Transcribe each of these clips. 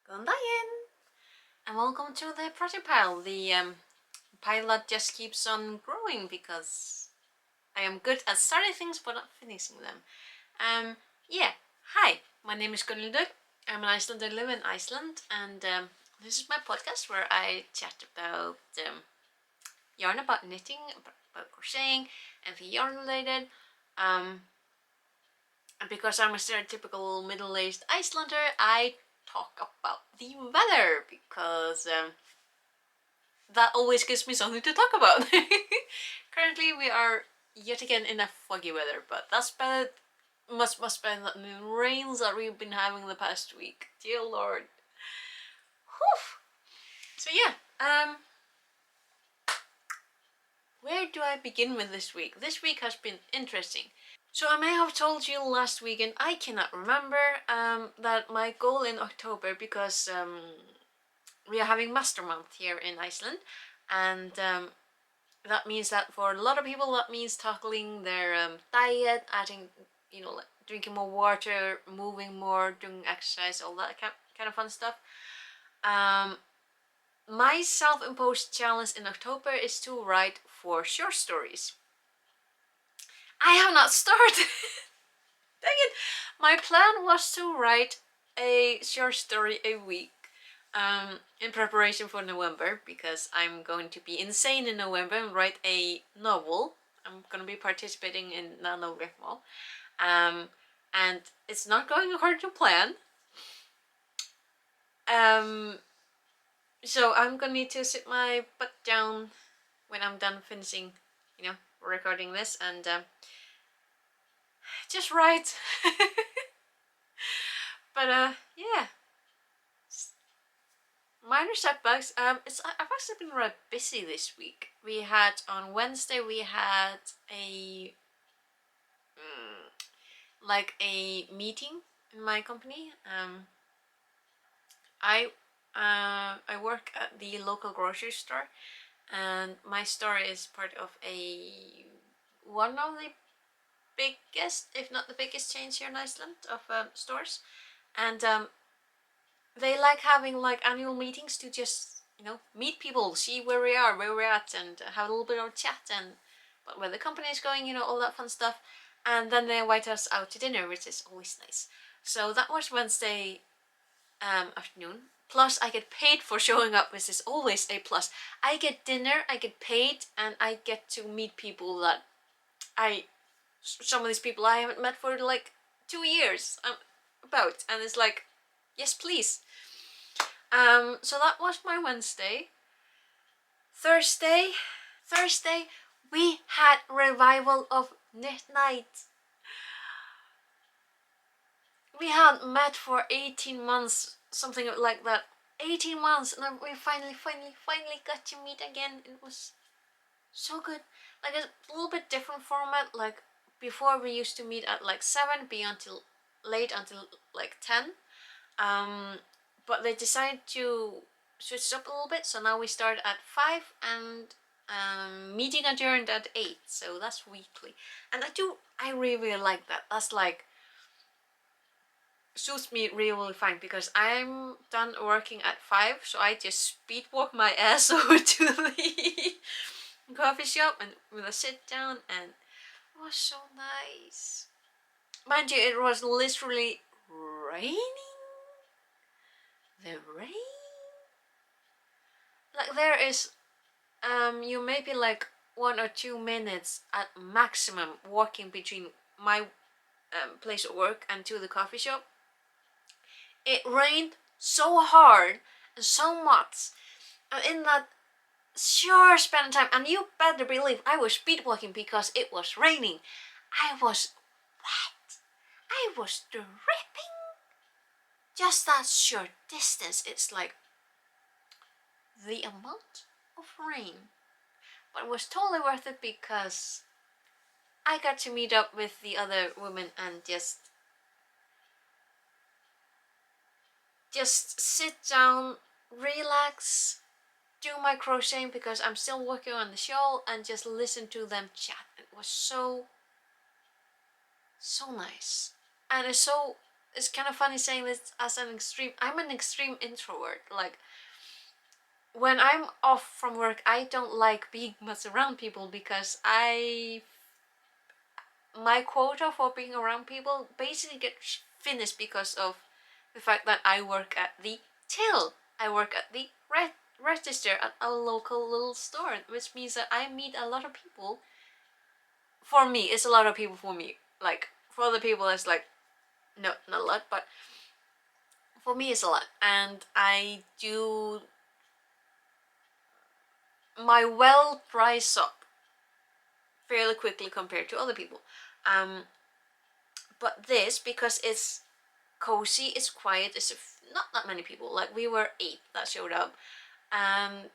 Gondayen! And welcome to the project pile. The pilot just keeps on growing because I am good at starting things but not finishing them. Yeah, hi, my name is Gunnildur. I'm an Icelander, live in Iceland, and this is my podcast where I chat about yarn, about knitting, about crocheting, anything yarn related. And because I'm a stereotypical middle-aged Icelander, I talk about the weather because that always gives me something to talk about. Currently, we are yet again in a foggy weather, but that's better, much better than the rains that we've been having the past week. Dear Lord. Whew. So yeah, where do I begin with this week? This week has been interesting. So I may have told you last weekend, I cannot remember, that my goal in October, because we are having Master Month here in Iceland, and that means that for a lot of people that means tackling their diet, adding, like drinking more water, moving more, doing exercise, all that kind of fun stuff. My self-imposed challenge in October is to write 4 short stories. I have not started. Dang it! My plan was to write a short story a week in preparation for November, because I'm going to be insane in November and write a novel. I'm going to be participating in NaNoWriMo. And it's not going according to plan. So I'm going to need to sit my butt down when I'm done finishing, recording this, and just write. But yeah, minor setbacks. I've actually been rather busy this week. We had on Wednesday a a meeting in my company. I work at the local grocery store, and my store is part of one of the biggest, if not the biggest, chains here in Iceland of stores, and they like having annual meetings to just meet people, see where we are, where we're at, and have a little bit of chat and where the company is going, all that fun stuff. And then they invite us out to dinner, which is always nice. So that was Wednesday afternoon. Plus, I get paid for showing up, which is always a plus. I get dinner, I get paid, and I get to meet people that some of these people I haven't met for 2 years about, and it's like, yes, please. So that was my Wednesday. Thursday, we had revival of Knit Night. We had met for 18 months, something like that. 18 months, and then we finally got to meet again. It was so good. Like a little bit different format. Like before, we used to meet at 7, be until late, until 10. But they decided to switch it up a little bit, so now we start at 5 and meeting adjourned at 8. So that's weekly, and I really like that. That's suits me really fine, because I'm done working at 5, so I just speed walk my ass over to the coffee shop and with a sit down, and it was so nice. Mind you, it was literally raining. The rain. There is you maybe 1 or 2 minutes at maximum walking between my place of work and to the coffee shop. It rained so hard and so much, and in that short span of time, and you better believe I was speed walking because it was raining. I was wet. I was dripping. Just that short distance, it's like the amount of rain. But it was totally worth it, because I got to meet up with the other women and just sit down, relax, do my crocheting because I'm still working on the shawl, and just listen to them chat. It was so nice, and it's it's kind of funny saying this as an extreme. I'm an extreme introvert. Like when I'm off from work, I don't like being much around people because my quota for being around people basically gets finished because of the fact that I work at the till. I work at the register at a local little store, which means that I meet a lot of people. For me, it's a lot of people for me. Like for other people, it's like no, not a lot, but for me, it's a lot. And I do my well dries up fairly quickly compared to other people. But this, because it's cozy, it's quiet, it's not that many people. Like we were 8 that showed up, and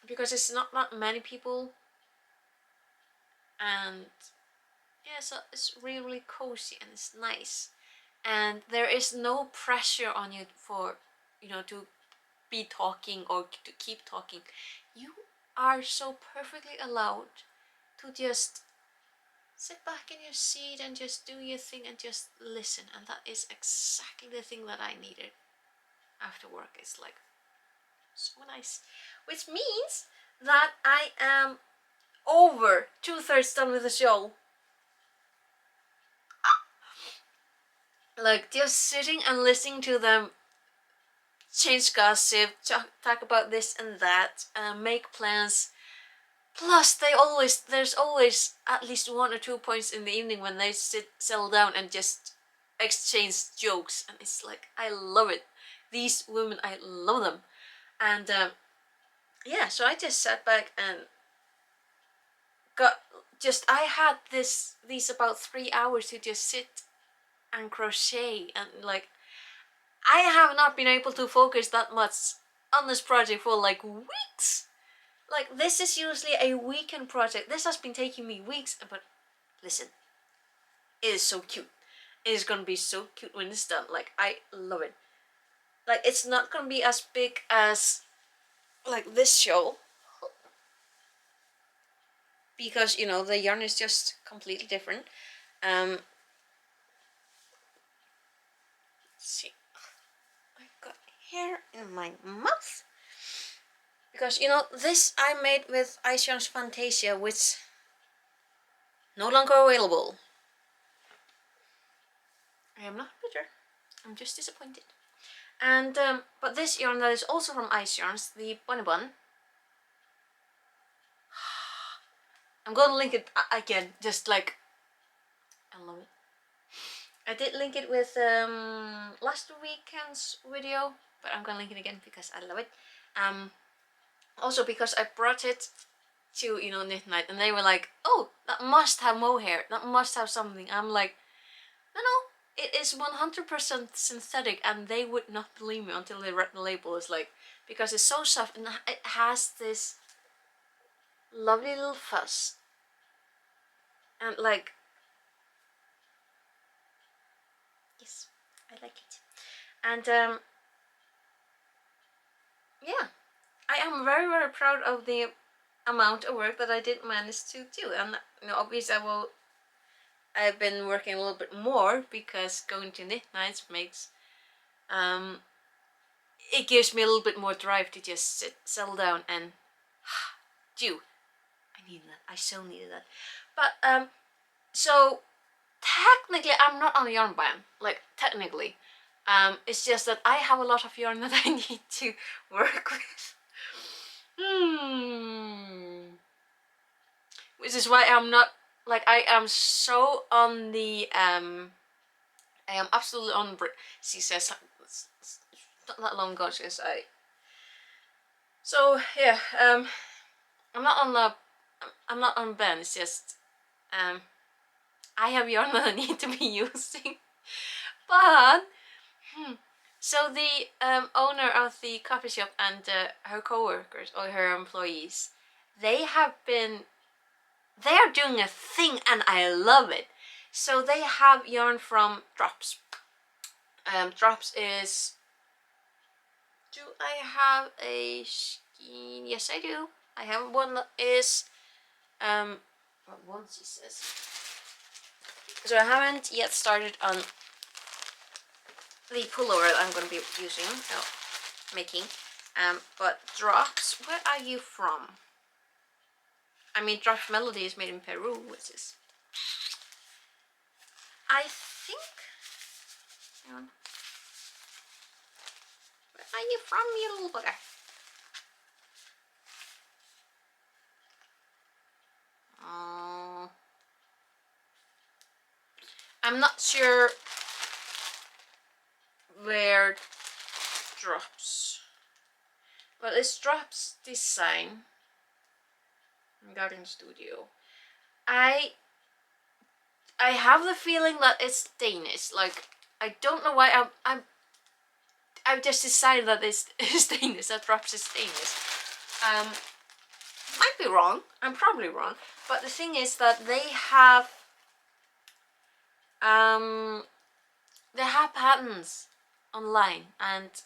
because it's not that many people, and yeah, so it's really, really cozy and it's nice, and there is no pressure on you for to be talking or to keep talking. You are so perfectly allowed to just sit back in your seat and just do your thing and just listen, and that is exactly the thing that I needed after work. It's like so nice, which means that I am over 2/3 done with the show. Like just sitting and listening to them change gossip, talk about this and that, make plans. Plus, there's always at least 1 or 2 points in the evening when they settle down and just exchange jokes, and it's like I love it. These women, I love them, and yeah. So I just sat back and I had these about 3 hours to just sit and crochet, and like I have not been able to focus that much on this project for like weeks. Like this is usually a weekend project. This has been taking me weeks, but listen, it is so cute. It is gonna be so cute when it's done. Like I love it. Like it's not gonna be as big as like this show, because the yarn is just completely different. Let's see, I got hair in my mouth. Because this I made with Ice Yarns Fantasia, which no longer available. I am not bitter, I'm just disappointed. And but this yarn that is also from Ice Yarns, the Bunny Bun, I'm gonna link it again, just like I love it. I did link it with last weekend's video, but I'm gonna link it again because I love it. Also because I brought it to Knit Night, and they were like, "Oh, that must have mohair. That must have something." I'm like, "No, it is 100% synthetic," and they would not believe me until they read the label. It's like, because it's so soft and it has this lovely little fuzz, and like, yes, I like it. And yeah, I am very, very proud of the amount of work that I did manage to do. And obviously I've been working a little bit more because going to Knit Nights makes it gives me a little bit more drive to just settle down and do. I needed that. I so needed that. But so technically I'm not on a yarn ban. Like technically, it's just that I have a lot of yarn that I need to work with. Which is why I'm not, like, I am so on the I am absolutely on she says not that long ago, since so yeah, I'm not on Ben. It's just I have yarn that I need to be using. But so the owner of the coffee shop and her co-workers or her employees, they are doing a thing, and I love it. So they have yarn from Drops. Drops is, do I have a skein? Yes, I do. I have one that is what one she says. So I haven't yet started on the pullover that I'm going to be using, making. But Drops, where are you from? I mean, Drops Melody is made in Peru, which is, I think, hang on. Where are you from, you little bugger? Oh, I'm not sure where Drops, but it's Drops Design Garden Studio. I have the feeling that it's Danish. Like, I don't know why I've just decided that it's Danish. That Drops is Danish. Might be wrong. I'm probably wrong. But the thing is that they have patterns online, and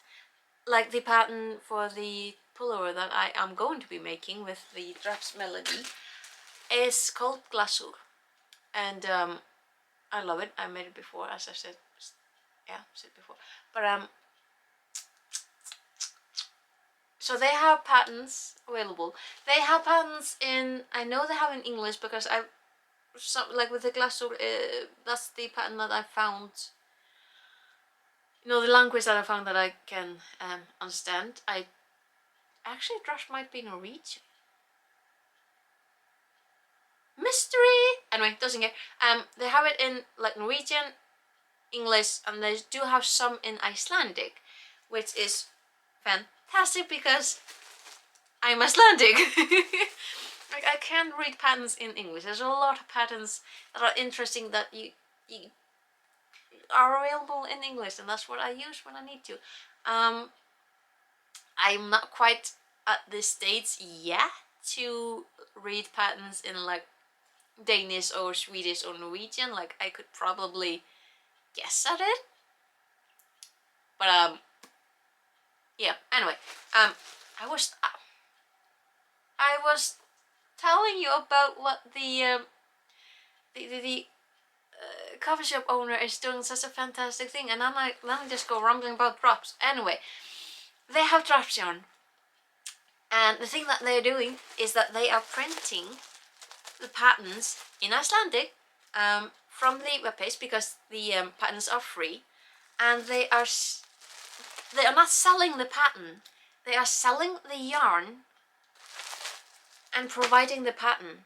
like the pattern for the pullover that I am going to be making with the Drops Melody is called Glasur, and I love it. I made it before, as I said, before. But so they have patterns available. They have patterns in, I know they have in English because like with the Glasur, that's the pattern that I found. You know, the language that I found that I can understand. Actually, Drops might be Norwegian. Mystery. Anyway, doesn't care. They have it in like Norwegian, English, and they do have some in Icelandic, which is fantastic because I'm Icelandic. Like, I can't read patterns in English. There's a lot of patterns that are interesting that you are available in English, and that's what I use when I need to. I'm not quite at this stage yet to read patterns in like Danish or Swedish or Norwegian. Like, I could probably guess at it, but yeah. Anyway, I was telling you about what the coffee shop owner is doing such a fantastic thing, and I'm like, let me just go rambling about Drops. Anyway, they have Drops yarn, and the thing that they're doing is that they are printing the patterns in Icelandic from the webpage, because the patterns are free, and they are not selling the pattern. They are selling the yarn and providing the pattern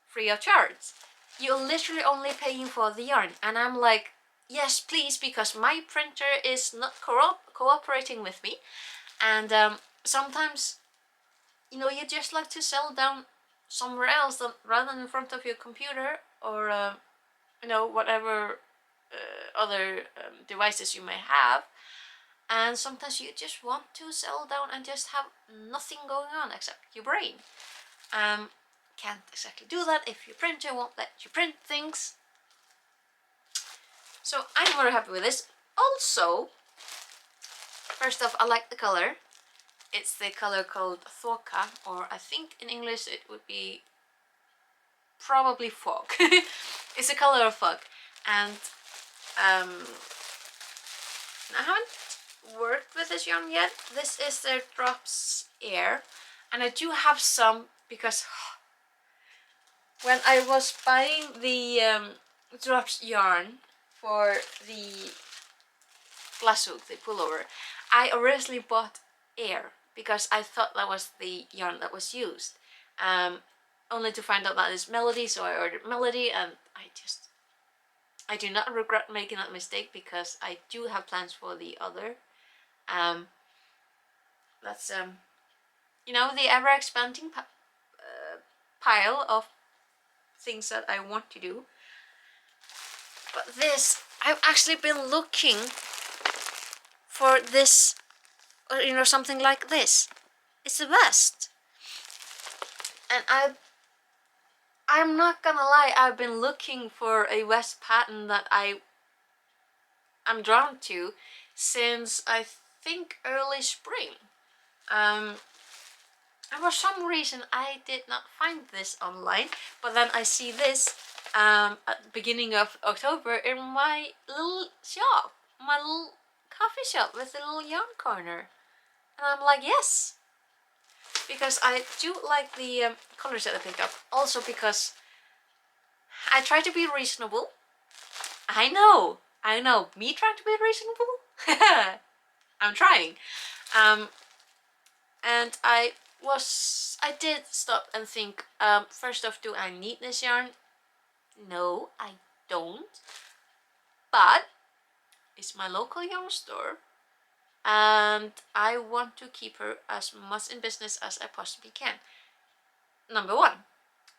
free of charge. You're literally only paying for the yarn, and I'm like, yes, please, because my printer is not cooperating with me, and sometimes, you know, you just like to settle down somewhere else rather than in front of your computer or you know, whatever other devices you may have, and sometimes you just want to settle down and just have nothing going on except your brain. Can't exactly do that if your printer won't let you print things. So I'm very happy with this. Also, first off, I like the color. It's the color called Thorka, or I think in English it would be probably fog. It's a color of fog, and I haven't worked with this yarn yet. This is their Drops Air, and I do have some because when I was buying the Drops yarn for the Glasur, the pullover, I originally bought Air because I thought that was the yarn that was used, only to find out that it's Melody, so I ordered Melody, and I do not regret making that mistake because I do have plans for the other. That's you know, the ever-expanding pile of things that I want to do. But this, I've actually been looking for this, or you know, something like this. It's the best. And I'm not gonna lie, I've been looking for a vest pattern that I'm drawn to since I think early spring. And for some reason I did not find this online, but then I see this at the beginning of October in my little shop, my little coffee shop with a little yarn corner. And I'm like, yes. Because I do like the colors that I picked up. Also because I try to be reasonable. I know. Me trying to be reasonable? I'm trying. And I did stop and think, first off, do I need this yarn? No, I don't. But it's my local yarn store, and I want to keep her as much in business as I possibly can. Number one.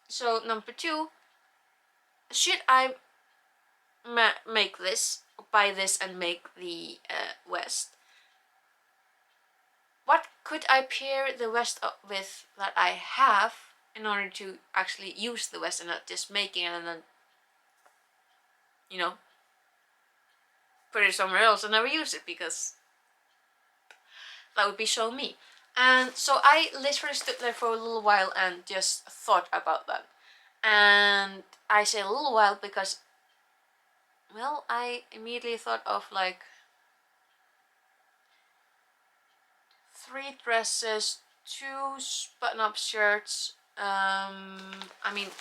So number two, should I make this, buy this and make the vest? What could I pair the vest up with that I have in order to actually use the vest and not just making it and then, you know, put it somewhere else and never use it, because that would be so me. And so I literally stood there for a little while and just thought about that. And I say a little while because, well, I immediately thought of like 3 dresses, 2 button-up shirts. I mean,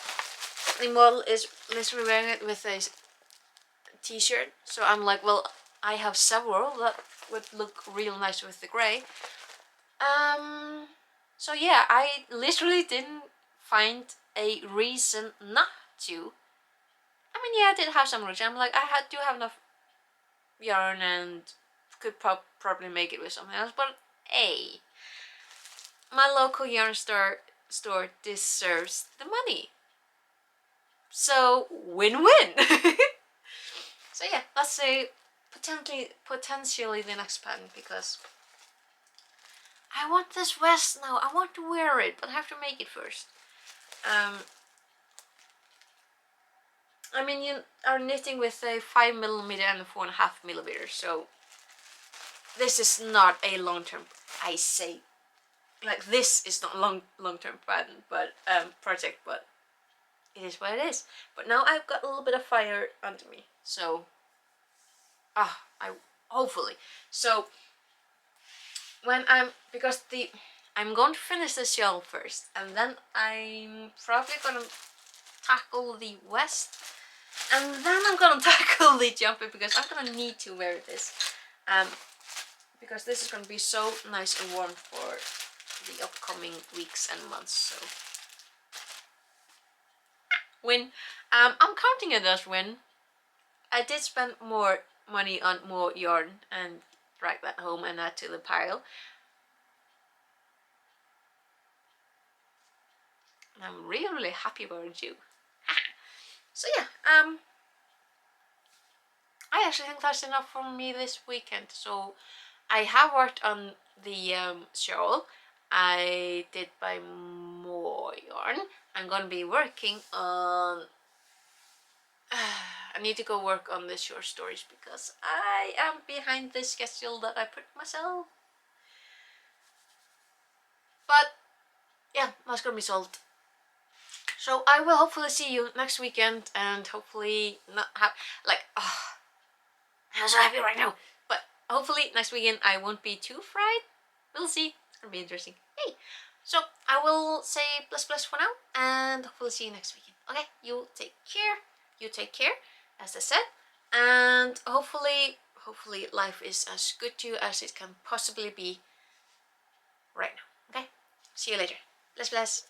the model is literally wearing it with a t-shirt, so I'm like, well, I have several that would look real nice with the grey. So yeah, I literally didn't find a reason not to. I mean, yeah, I did have some rush. I'm like, do have enough yarn and could probably make it with something else, but hey, my local yarn store deserves the money. So win-win. So yeah, let's say potentially the next pattern, because I want this vest now. I want to wear it, but I have to make it first. I mean, you are knitting with a 5mm and a 4.5mm, so this is not a long-term, I say, like, this is not long-term pattern, but project, but it is what it is. But now I've got a little bit of fire under me, so hopefully. So when I'm going to finish the shawl first, and then I'm probably gonna tackle the vest, and then I'm gonna tackle the jumper, because I'm gonna need to wear this, because this is gonna be so nice and warm for the upcoming weeks and months. So win. I'm counting it as win. I did spend more money on more yarn and drag that home and add to the pile. And I'm really happy about you. So yeah, I actually think that's enough for me this weekend. So I have worked on the shawl. I did buy more yarn. I'm gonna be working on I need to go work on the short stories, because I am behind the schedule that I put myself. But yeah, that's gonna be solved. So I will hopefully see you next weekend, and hopefully not have like I'm so happy right now. But hopefully next weekend I won't be too fried. We'll see. It's gonna be interesting. Hey, so I will say bless for now, and hopefully see you next weekend. Okay, you take care. You take care, as I said, and hopefully life is as good to you as it can possibly be right now. Okay, see you later. Bless.